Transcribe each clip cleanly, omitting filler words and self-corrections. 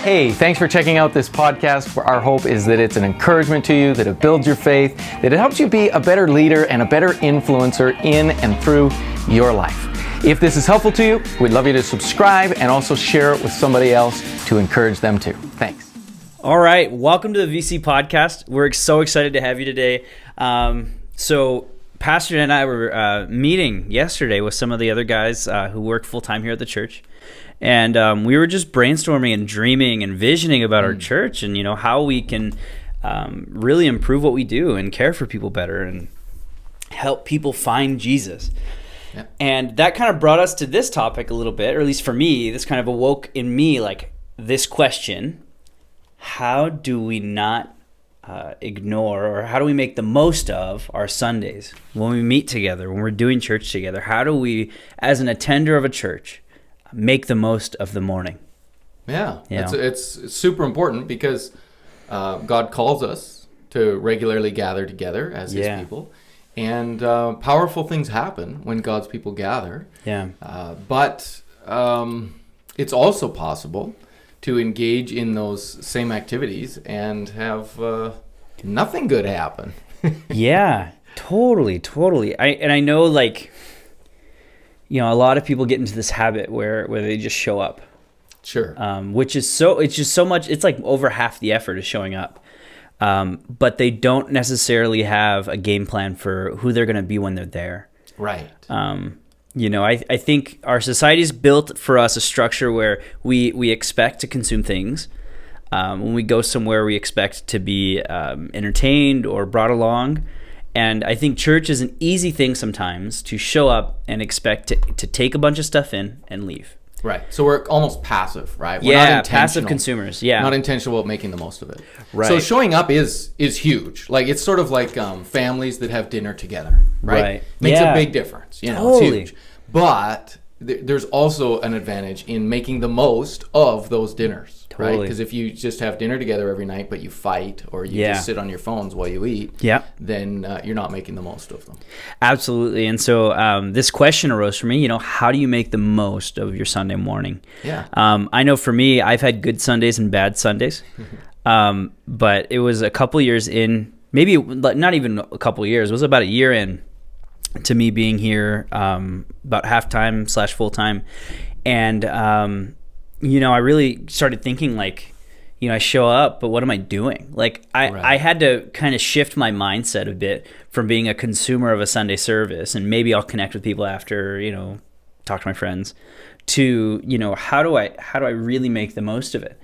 Hey, thanks for checking out this podcast. Our hope is that it's an encouragement to you, that it builds your faith, that it helps you be a better leader and a better influencer in and through your life. If this is helpful to you, we'd love you to subscribe and also share it with somebody else to encourage them too. Thanks. All right, welcome to the VC podcast. We're so excited to have you today. So Pastor and I were meeting yesterday with some of the other guys who work full-time here at the church. And we were just brainstorming and dreaming and visioning about our church and, you know, how we can really improve what we do and care for people better and help people find Jesus. Yeah. And that kind of brought us to this topic a little bit, or at least for me, this kind of awoke in me like this question: how do we not ignore, or how do we make the most of our Sundays when we meet together, when we're doing church together? How do we, as an attender of a church, make the most of the morning? Yeah, it's super important because God calls us to regularly gather together as His people, and powerful things happen when God's people gather. Yeah, but it's also possible to engage in those same activities and have nothing good happen. Yeah, totally. I know, like, you know, a lot of people get into this habit where they just show up. Sure. Which is it's just so much, it's like over half the effort is showing up. But they don't necessarily have a game plan for who they're going to be when they're there. Right. You know, I think our society's built for us a structure where we expect to consume things. When we go somewhere, we expect to be entertained or brought along. And I think church is an easy thing sometimes to show up and expect to take a bunch of stuff in and leave. Right. So we're almost passive, right? We're not passive consumers. Yeah. Not intentional about making the most of it. Right. So showing up is huge. Like, it's sort of like families that have dinner together, right? Makes a big difference. You know, totally. It's huge. But there's also an advantage in making the most of those dinners, right? Because if you just have dinner together every night, but you fight or you just sit on your phones while you eat, then you're not making the most of them. Absolutely. And so this question arose for me, you know, how do you make the most of your Sunday morning? Yeah. I know for me, I've had good Sundays and bad Sundays, but it was a couple years in, maybe not even a couple years, it was about a year in to me being here about half-time / full-time. And, you know, I really started thinking, like, you know, I show up, but what am I doing? Like, I had to kind of shift my mindset a bit from being a consumer of a Sunday service, and maybe I'll connect with people after, you know, talk to my friends, to, you know, how do I really make the most of it?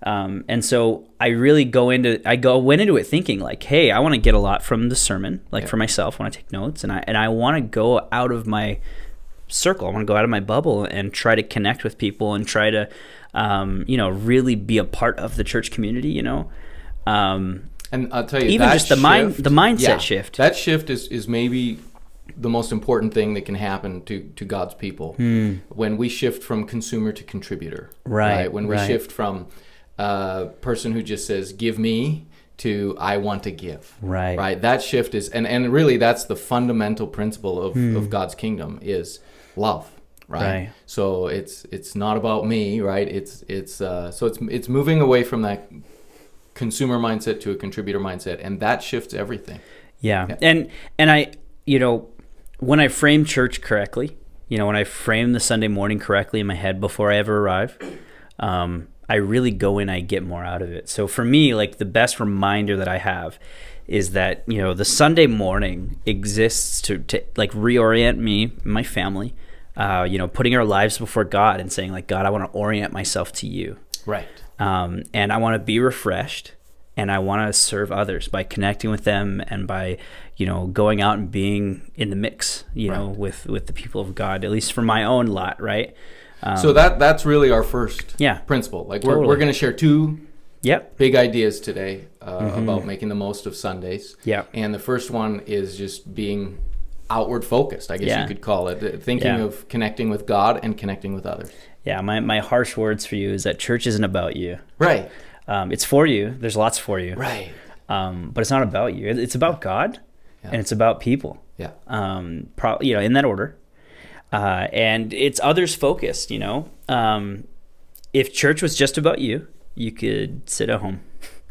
And so I really went into it thinking, like, hey, I want to get a lot from the sermon, like for myself when I take notes, and I want to go out of my circle. I want to go out of my bubble and try to connect with people and try to, you know, really be a part of the church community, you know. And I'll tell you, even just the mindset shift. That shift is maybe the most important thing that can happen to God's people when we shift from consumer to contributor. Right. When we shift from a person who just says, give me, to I want to give. Right. That shift is, and really that's the fundamental principle of God's kingdom is love. Right. So it's not about me, right? It's moving away from that consumer mindset to a contributor mindset, and that shifts everything. Yeah. And I, you know, when I frame church correctly, you know, when I frame the Sunday morning correctly in my head before I ever arrive, I really go in, I get more out of it. So for me, like, the best reminder that I have is that, you know, the Sunday morning exists to like reorient me and my family, you know, putting our lives before God and saying, like, God, I want to orient myself to you. Right. And I want to be refreshed, and I want to serve others by connecting with them and by, you know, going out and being in the mix, you know, with the people of God, at least for my own lot, right? So that's really our first principle. Like, we're going to share two big ideas today about making the most of Sundays. Yeah. And the first one is just being outward focused, I guess you could call it, thinking of connecting with God and connecting with others. Yeah, my harsh words for you is that church isn't about you. Right. It's for you. There's lots for you. Right. But it's not about you. It's about God, and it's about people. Yeah. You know, in that order. And it's others focused, you know. If church was just about you, you could sit at home.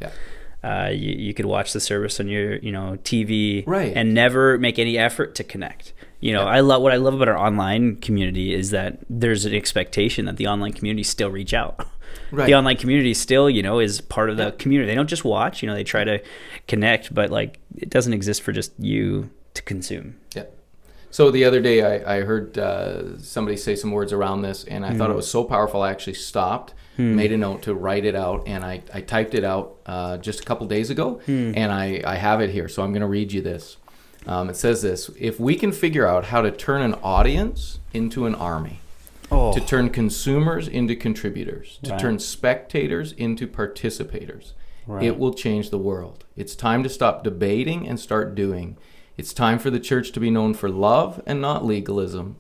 Yeah. You could watch the service on your, TV, right, and never make any effort to connect. What I love about our online community is that there's an expectation that the online community still reach out. Right. The online community still, is part of the community. They don't just watch, they try to connect, but like it doesn't exist for just you to consume. Yeah. So the other day I heard somebody say some words around this, and I thought it was so powerful. I actually stopped, made a note to write it out, and I typed it out just a couple days ago, and I have it here. So I'm going to read you this. It says this: if we can figure out how to turn an audience into an army, to turn consumers into contributors, to turn spectators into participators, it will change the world. It's time to stop debating and start doing. It's time for the church to be known for love and not legalism,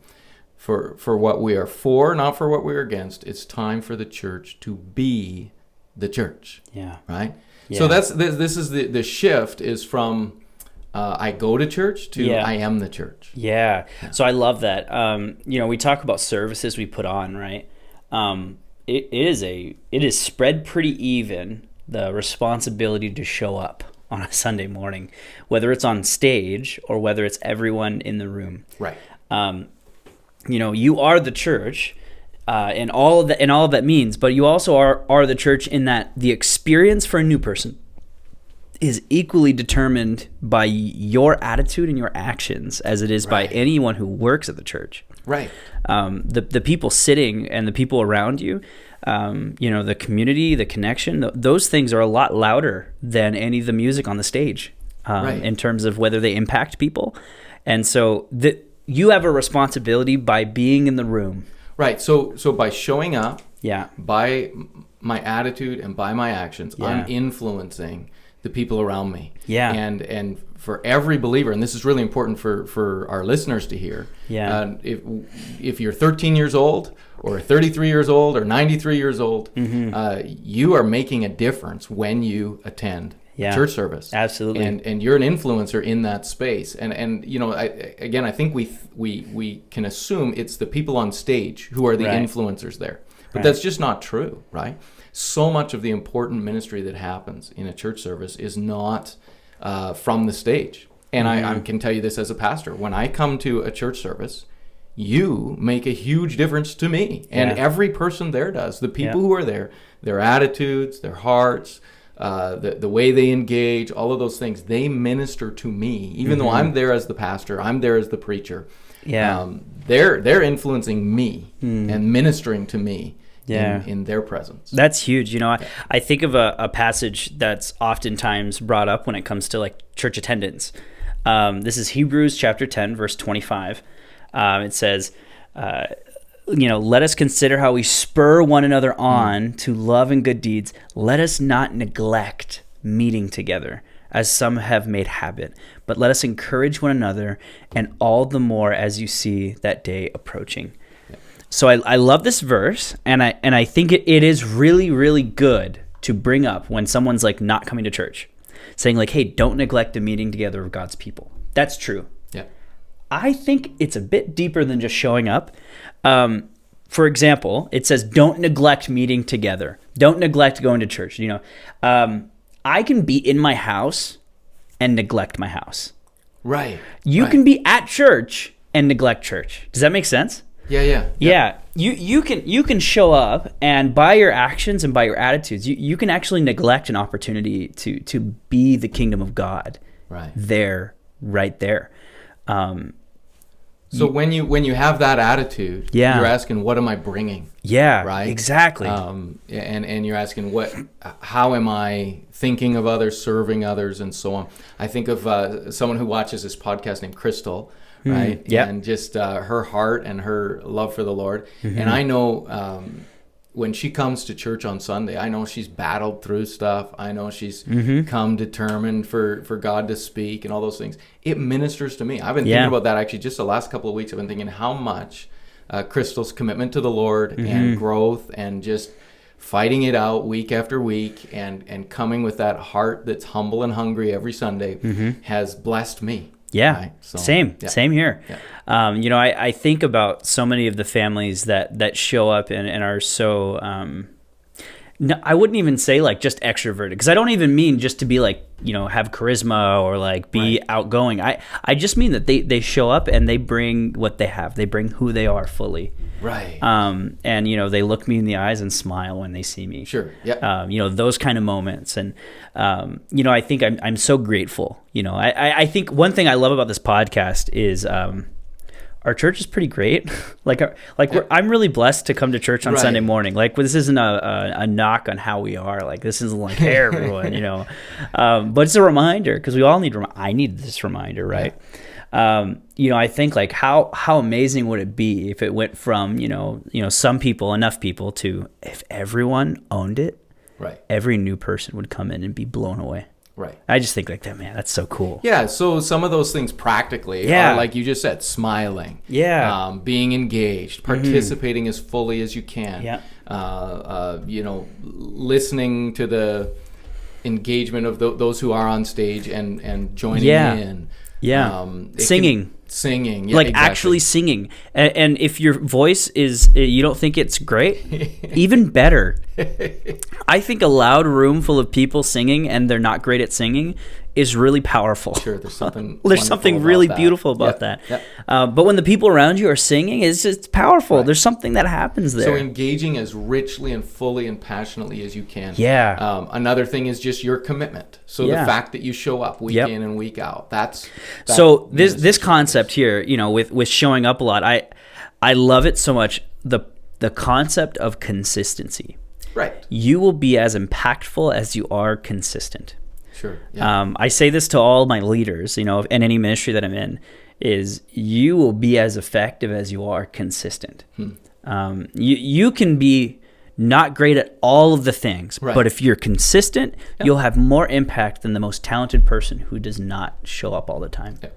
for what we are for, not for what we're against. It's time for the church to be the church. Yeah. Right? Yeah. So this is the shift is from I go to church to I am the church. Yeah. So I love that. We talk about services we put on, right? It is spread pretty even, the responsibility to show up on a Sunday morning, whether it's on stage or whether it's everyone in the room. Right. You are the church, and all of that means, but you also are the church in that the experience for a new person is equally determined by your attitude and your actions as it is by anyone who works at the church. Right. The people sitting and the people around you, the community, the connection, those things are a lot louder than any of the music on the stage in terms of whether they impact people. And so you have a responsibility by being in the room. Right. So by showing up, yeah, by my attitude and by my actions, I'm influencing the people around me. Yeah. And for every believer, and this is really important for our listeners to hear. Yeah. If you're 13 years old or 33 years old or 93 years old, you are making a difference when you attend church service. Absolutely. And you're an influencer in that space. And I think we can assume it's the people on stage who are the influencers there. But that's just not true, right? So much of the important ministry that happens in a church service is not from the stage. And I can tell you this as a pastor. When I come to a church service, you make a huge difference to me. And every person there does. The people who are there, their attitudes, their hearts, the way they engage, all of those things, they minister to me. Even though I'm there as the pastor, I'm there as the preacher. Yeah. They're influencing me and ministering to me. In their presence. That's huge. I think of a passage that's oftentimes brought up when it comes to like church attendance. This is Hebrews chapter 10, verse 25. It says, let us consider how we spur one another on to love and good deeds. Let us not neglect meeting together, as some have made habit, but let us encourage one another, and all the more as you see that day approaching. So I love this verse, and I think it is really, really good to bring up when someone's like not coming to church, saying like, hey, don't neglect the meeting together of God's people. That's true. Yeah. I think it's a bit deeper than just showing up. For example, it says, don't neglect meeting together. Don't neglect going to church. I can be in my house and neglect my house. Right. You can be at church and neglect church. Does that make sense? Yeah. You can show up, and by your actions and by your attitudes, you can actually neglect an opportunity to be the kingdom of God. Right there. So when you have that attitude, you're asking, what am I bringing? Yeah. Right. Exactly. And you're asking, how am I thinking of others, serving others, and so on. I think of someone who watches this podcast named Crystal. Right. Yeah. And just her heart and her love for the Lord. And I know when she comes to church on Sunday, I know she's battled through stuff. I know she's come determined for God to speak and all those things. It ministers to me. I've been thinking about that actually just the last couple of weeks. I've been thinking how much Crystal's commitment to the Lord and growth and just fighting it out week after week and coming with that heart that's humble and hungry every Sunday has blessed me. Yeah, right? So, same here. Yeah. I think about so many of the families that show up and are so No, I wouldn't even say like just extroverted, because I don't even mean just to be like, have charisma or like be outgoing. I just mean that they show up and they bring what they have. They bring who they are fully. Right. And they look me in the eyes and smile when they see me. Sure. Yeah. Those kind of moments. And I think I'm so grateful. I think one thing I love about this podcast is our church is pretty great. I'm really blessed to come to church on Sunday morning. Like, this isn't a knock on how we are. Like, this isn't like, hey, everyone, but it's a reminder, because we all need. I need this reminder, right? Yeah. I think like how amazing would it be if it went from some people, enough people, to if everyone owned it, right? Every new person would come in and be blown away. Right. I just think like that, man, that's so cool. Yeah. So some of those things practically are, like you just said, smiling. Yeah. Being engaged, participating as fully as you can. Yeah. Listening to the engagement of those who are on stage and joining in. Yeah. Singing. Singing. Yeah, like exactly. Actually singing. And if your voice is, you don't think it's great, even better. I think a loud room full of people singing and they're not great at singing is really powerful. Sure, there's something really beautiful about that. Yep. But when the people around you are singing, it's powerful. Right. There's something that happens there. So engaging as richly and fully and passionately as you can. Yeah. Another thing is just your commitment. So the fact that you show up week in and week out. So this concept here, with showing up a lot, I love it so much. The concept of consistency. Right. You will be as impactful as you are consistent. Sure. Yeah. I say this to all my leaders, in any ministry that I'm in, is you will be as effective as you are consistent. You can be not great at all of the things, but if you're consistent, you'll have more impact than the most talented person who does not show up all the time. Yeah.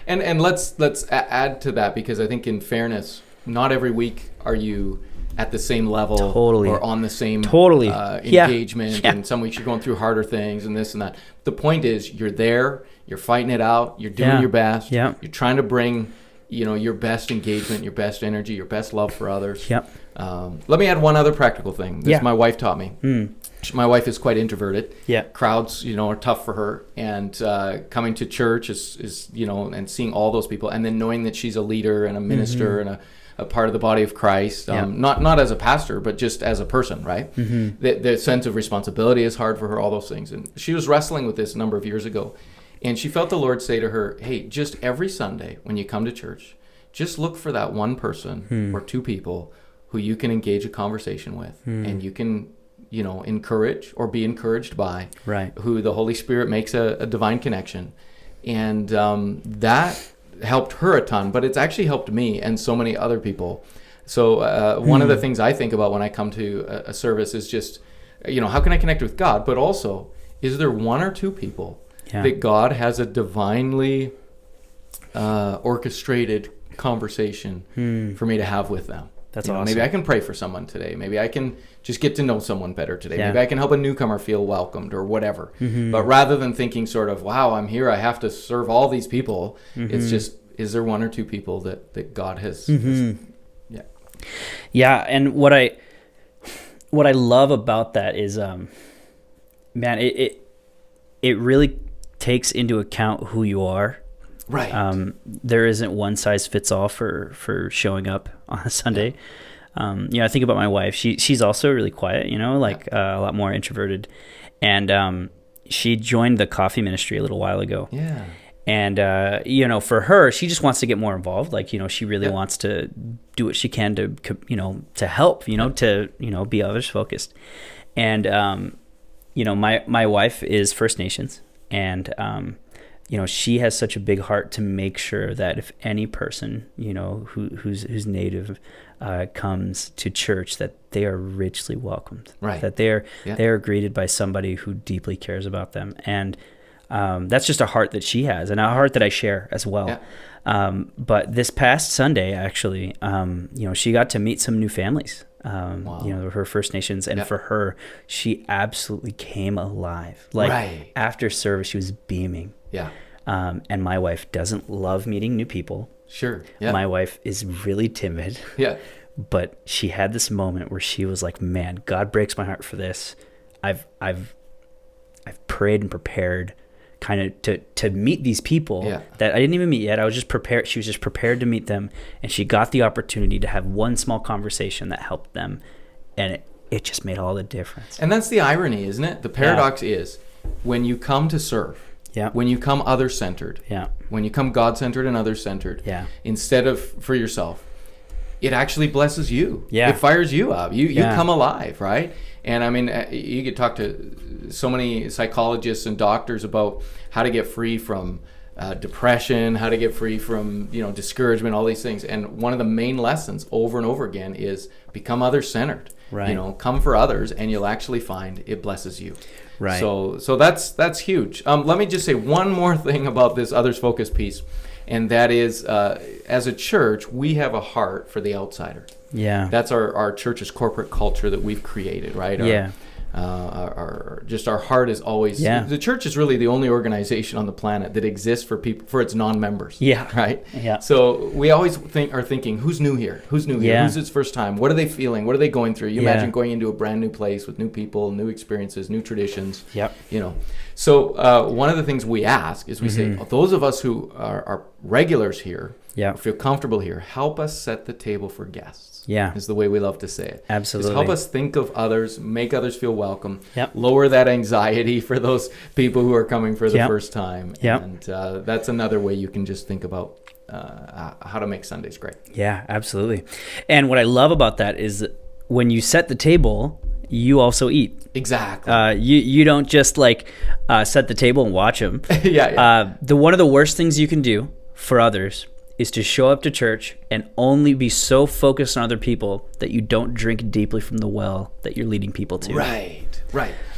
And let's add to that, because I think in fairness, not every week are you at the same level or on the same engagement. Yeah. And some weeks you're going through harder things and this and that. The point is, you're there, you're fighting it out, you're doing your best, you're trying to bring your best engagement, your best energy, your best love for others. Yep. Let me add one other practical thing. This my wife taught me. My wife is quite introverted. Yeah. Crowds, are tough for her. And coming to church is and seeing all those people, and then knowing that she's a leader and a minister and a part of the body of Christ, not as a pastor, but just as a person, right? The sense of responsibility is hard for her, all those things. And she was wrestling with this a number of years ago. And she felt the Lord say to her, hey, just every Sunday when you come to church, just look for that one person or two people who you can engage a conversation with, and you can, encourage or be encouraged by, who the Holy Spirit makes a divine connection. And that helped her a ton, but it's actually helped me and so many other people. So one of the things I think about when I come to a service is just, how can I connect with God? But also, is there one or two people that God has a divinely orchestrated conversation for me to have with them? That's awesome. Maybe I can pray for someone today. Maybe I can just get to know someone better today. Maybe I can help a newcomer feel welcomed or whatever. But rather than thinking sort of, wow, I'm here, I have to serve all these people, it's just, is there one or two people that God has... Yeah, and what I love about that is, man, it really takes into account who you are. Right. There isn't one size fits all for showing up on a Sunday. I think about my wife. She's also really quiet, a lot more introverted. And she joined the coffee ministry a little while ago. Yeah. And, for her, she just wants to get more involved. Like, she really wants to do what she can to help, to, be others focused. And, my wife is First Nations, and, she has such a big heart to make sure that if any person, who's Native comes to church, that they are richly welcomed. Right. That they are greeted by somebody who deeply cares about them. And that's just a heart that she has, and a heart that I share as well. Yeah. But this past Sunday, actually, she got to meet some new families. Wow. Her First Nations, and for her, she absolutely came alive. Like after service, she was beaming. Yeah. And my wife doesn't love meeting new people. Sure. Yeah. My wife is really timid. Yeah. but she had this moment where she was like, man, God breaks my heart for this. I've prayed and prepared kind of to meet these people that I didn't even meet yet. I was just prepared. She was just prepared to meet them, and she got the opportunity to have one small conversation that helped them, and it just made all the difference. And that's the irony, isn't it? The paradox is when you come to serve, when you come other-centered, when you come God-centered and other-centered, instead of for yourself, it actually blesses you. It fires you up. You come alive, right? And I mean, you could talk to so many psychologists and doctors about how to get free from depression, how to get free from discouragement, all these things. And one of the main lessons over and over again is become other-centered. Right. Come for others, and you'll actually find it blesses you. Right. So that's huge. Let me just say one more thing about this others focus piece, and that is, as a church, we have a heart for the outsider. Yeah. That's our church's corporate culture that we've created, right? Our heart is always the church is really the only organization on the planet that exists for people, for its non-members. Right. So we always are thinking, who's new here? Who's its first time? What are they feeling? What are they going through? You imagine going into a brand new place with new people, new experiences, new traditions. So one of the things we ask is we say, those of us who are regulars here, feel comfortable here, help us set the table for guests. Is the way we love to say it. Absolutely. Just help us think of others, make others feel welcome, lower that anxiety for those people who are coming for the first time. And that's another way you can just think about how to make Sundays great. Yeah, absolutely. And what I love about that is when you set the table, you also eat. Exactly. You don't just set the table and watch them. One of the worst things you can do for others is to show up to church and only be so focused on other people that you don't drink deeply from the well that you're leading people to. Right.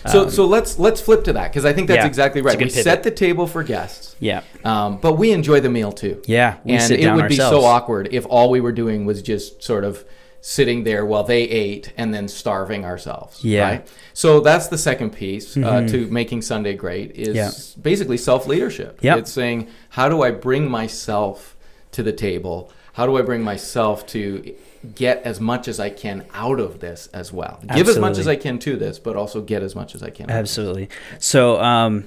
So let's flip to that, because I think that's exactly right. We set the table for guests. But we enjoy the meal too. And it would be so awkward if all we were doing was just sort of sitting there while they ate and then starving ourselves. Right? So that's the second piece to making Sunday great is basically self-leadership. It's saying, how do I bring myself to the table? How do I bring myself to get as much as I can out of this as well? Give as much as I can to this, but also get as much as I can. Absolutely. So, I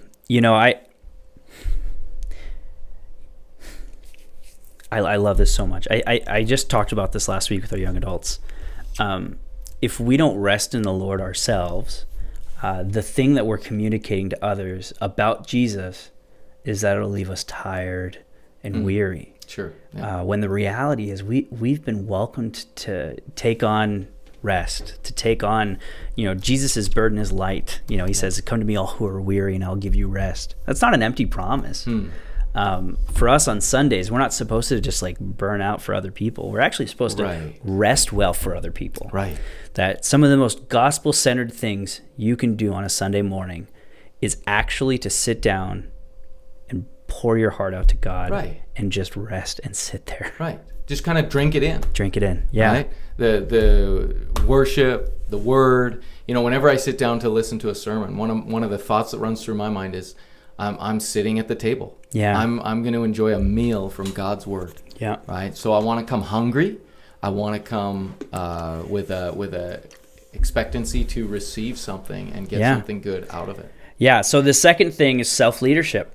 love this so much. I just talked about this last week with our young adults. If we don't rest in the Lord ourselves, the thing that we're communicating to others about Jesus is that it'll leave us tired and weary. Sure. When the reality is we've been welcomed to take on rest, to take on, Jesus's burden is light. He says, come to me all who are weary and I'll give you rest. That's not an empty promise. For us on Sundays, we're not supposed to just burn out for other people. We're actually supposed to rest well for other people. Right. That some of the most gospel-centered things you can do on a Sunday morning is actually to sit down and pour your heart out to God and just rest and sit there. Right. Just kind of drink it in. Yeah. Right? The worship, the word. Whenever I sit down to listen to a sermon, one of the thoughts that runs through my mind is, I'm sitting at the table. Yeah. I'm going to enjoy a meal from God's word. Yeah. Right. So I want to come hungry. I want to come with a expectancy to receive something and get something good out of it. Yeah. So the second thing is self-leadership.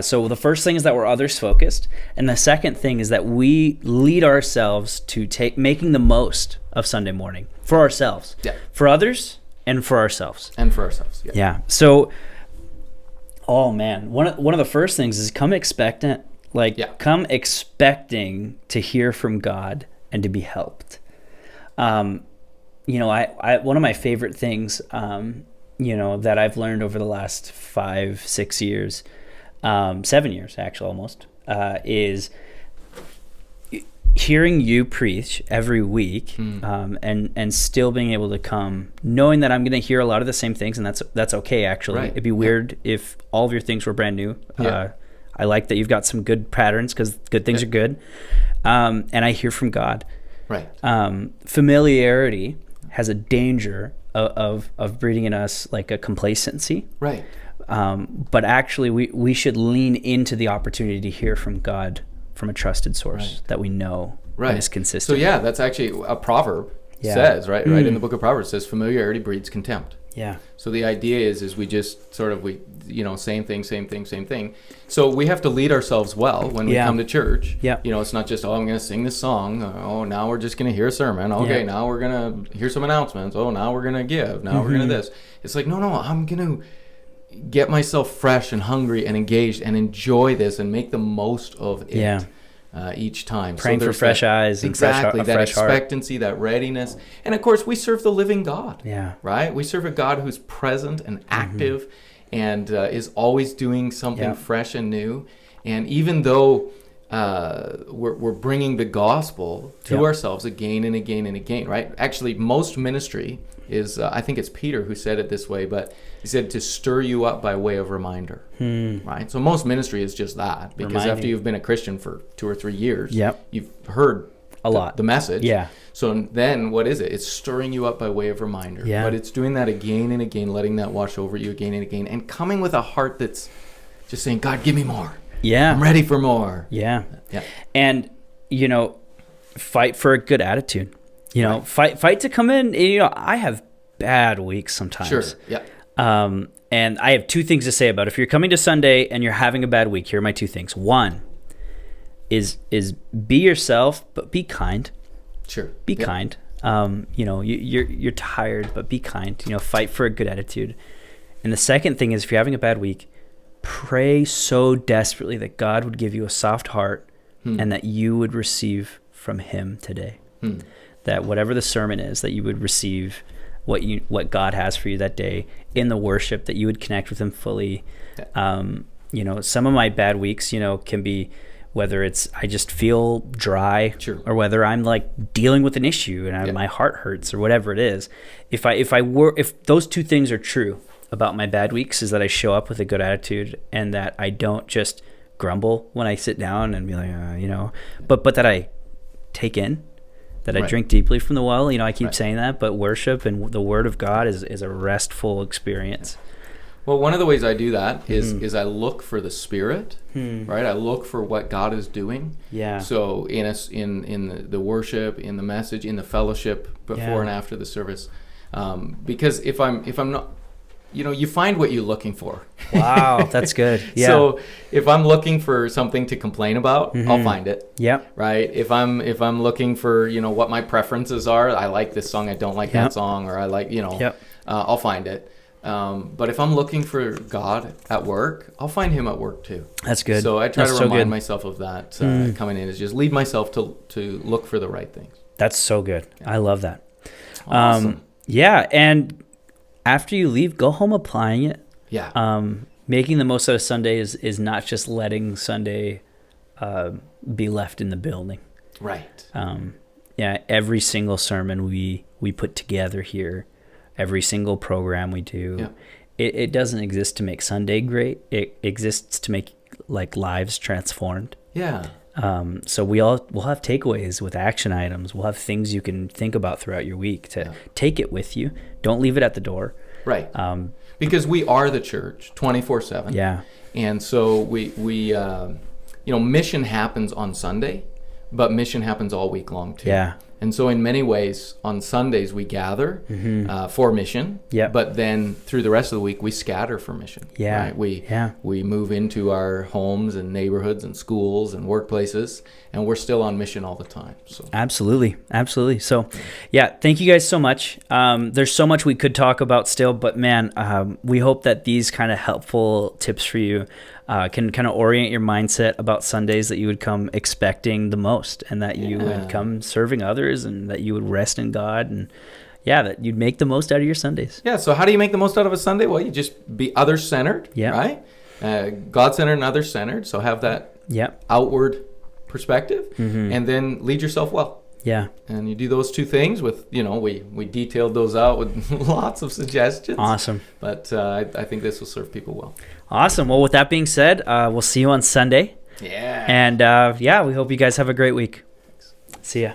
So the first thing is that we're others focused, and the second thing is that we lead ourselves to making the most of Sunday morning for ourselves, for others, and for ourselves. Yeah. So, oh man, one of the first things is come expectant. Come expecting to hear from God and to be helped. I one of my favorite things, that I've learned over the last 5-6 years. 7 years actually almost, is hearing you preach every week, and still being able to come knowing that I'm going to hear a lot of the same things, and that's okay actually. Right. It'd be weird if all of your things were brand new. I like that you've got some good patterns, because good things are good, and I hear from God. Right. Familiarity has a danger of breeding in us a complacency. Right. But actually we should lean into the opportunity to hear from God from a trusted source that we know Right. And is consistent. So yeah, that's actually a proverb says, right? Right in the book of Proverbs, it says familiarity breeds contempt. Yeah. So the idea is we just sort of, same thing. So we have to lead ourselves well when we come to church. Yeah. It's not just, I'm going to sing this song. Oh, now we're just going to hear a sermon. Okay, now we're going to hear some announcements. Oh, now we're going to give. Now we're going to this. It's like, no, I'm going to get myself fresh and hungry and engaged and enjoy this and make the most of it. Yeah. Each time. Praying for fresh eyes and exactly, that expectancy, that readiness. And of course, we serve the living God. Yeah. Right? We serve a God who's present and active and is always doing something fresh and new. And even though we're bringing the gospel to ourselves again and again and again, right? Actually, most ministry is, I think it's Peter who said it this way, but he said to stir you up by way of reminder, right? So most ministry is just that, because after you've been a Christian for 2 or 3 years, you've heard a lot the message. Yeah. So then what is it? It's stirring you up by way of reminder. Yeah. But it's doing that again and again, letting that wash over you again and again, and coming with a heart that's just saying, God, give me more. Yeah. I'm ready for more. Yeah. Yeah. And, fight for a good attitude. Fight to come in. I have bad weeks sometimes. Sure. Yeah. And I have 2 things to say about it. If you're coming to Sunday and you're having a bad week, here are my 2 things. One is be yourself, but be kind. Sure. Be kind. You're tired, but be kind. Fight for a good attitude. And the second thing is, if you're having a bad week, pray so desperately that God would give you a soft heart and that you would receive from Him today. That whatever the sermon is, that you would receive what God has for you that day in the worship, that you would connect with Him fully. Some of my bad weeks, can be whether it's I just feel dry, or whether I'm like dealing with an issue and my heart hurts, or whatever it is. If those 2 things are true about my bad weeks, is that I show up with a good attitude and that I don't just grumble when I sit down and be like, but that I take in, that I drink deeply from the well. I keep saying that, but worship and the Word of God is a restful experience. Well, one of the ways I do that is I look for the Spirit, right? I look for what God is doing. Yeah. So in the worship, in the message, in the fellowship before and after the service, because if I'm not, you find what you're looking for. Wow, that's good. Yeah. So if I'm looking for something to complain about, I'll find it. Yep. Right. If I'm looking for what my preferences are, I like this song, I don't like that song, or I like I'll find it. But if I'm looking for God at work, I'll find Him at work too. That's good. So I try to remind myself of that coming in, is just lead myself to look for the right things. That's so good. Yeah. I love that. Awesome. And after you leave, go home applying it. Yeah. Making the most out of Sunday is not just letting Sunday be left in the building. Right. Every single sermon we put together here, every single program we do, it doesn't exist to make Sunday great. It exists to make lives transformed. Yeah. So we'll have takeaways with action items. We'll have things you can think about throughout your week to take it with you. Don't leave it at the door. Right. Because we are the church 24/7. Yeah. And so we mission happens on Sunday, but mission happens all week long too. Yeah. And so in many ways, on Sundays we gather for mission, but then through the rest of the week we scatter for mission. Yeah. Right? We move into our homes and neighborhoods and schools and workplaces, and we're still on mission all the time. So Absolutely. So thank you guys so much. There's so much we could talk about still, but man, we hope that these kind of helpful tips for you can kind of orient your mindset about Sundays, that you would come expecting the most, and that you would come serving others, and that you would rest in God, and that you'd make the most out of your Sundays. Yeah. So how do you make the most out of a Sunday? Well, you just be other-centered, right? God-centered and other-centered. So have that outward perspective, and then lead yourself well. Yeah. And you do those 2 things with, we detailed those out with lots of suggestions. Awesome. But I think this will serve people well. Awesome. Well, with that being said, we'll see you on Sunday. Yeah. And we hope you guys have a great week. See ya.